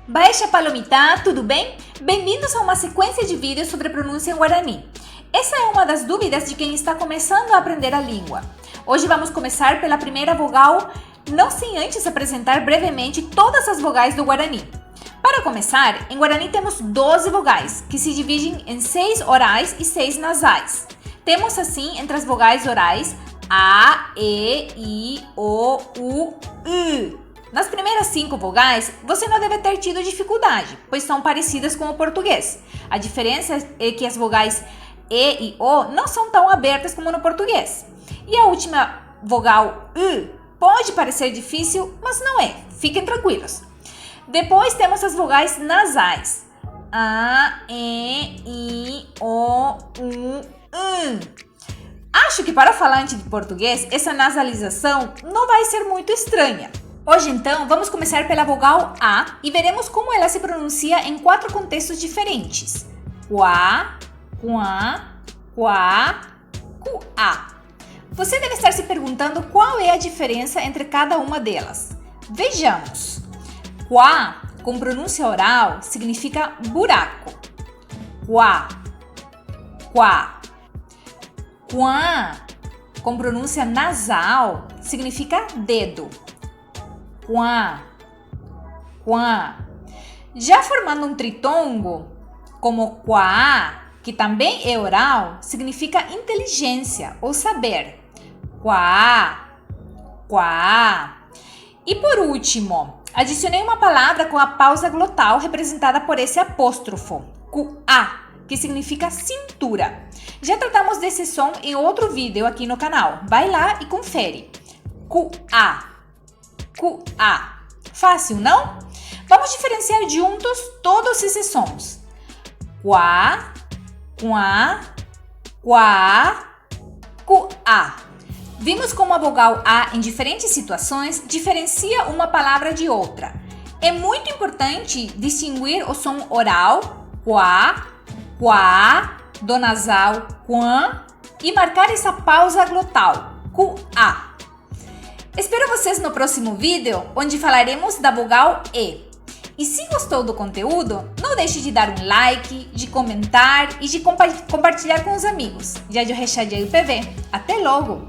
Baixa Palomita, tudo bem? Bem-vindos a uma sequência de vídeos sobre pronúncia em Guarani. Essa é uma das dúvidas de quem está começando a aprender a língua. Hoje vamos começar pela primeira vogal, não sem antes apresentar brevemente todas as vogais do Guarani. Para começar, em Guarani temos 12 vogais, que se dividem em 6 orais e 6 nasais. Temos assim, entre as vogais orais, A, E, I, O, U, U. Nas primeiras 5 vogais, você não deve ter tido dificuldade, pois são parecidas com o português. A diferença é que as vogais E e O não são tão abertas como no português. E a última vogal U pode parecer difícil, mas não é. Fiquem tranquilos. Depois temos as vogais nasais. A, E, I, O, U, U. Acho que para o falante de português, essa nasalização não vai ser muito estranha. Hoje, então, vamos começar pela vogal A e veremos como ela se pronuncia em 4 contextos diferentes. Quá, quá, quá, cuá. Você deve estar se perguntando qual é a diferença entre cada uma delas. Vejamos. Quá, com pronúncia oral, significa buraco. Quá, quá. Quá, com pronúncia nasal, significa dedo. Quá, quá. Já formando um tritongo, como quá, que também é oral, significa inteligência ou saber. Quá, quá. E por último, adicionei uma palavra com a pausa glotal representada por esse apóstrofo, cuá, que significa cintura. Já tratamos desse som em outro vídeo aqui no canal. Vai lá e confere. Cuá, cuá. Fácil, não? Vamos diferenciar juntos todos esses sons. Quá, quá, quá, cuá. Vimos como a vogal A, em diferentes situações, diferencia uma palavra de outra. É muito importante distinguir o som oral, quá, quá, do nasal, quá, e marcar essa pausa glotal, cuá. Espero vocês no próximo vídeo, onde falaremos da vogal E. E se gostou do conteúdo, não deixe de dar um like, de comentar e de compartilhar com os amigos. Já eu Rechadei o PV. Até logo!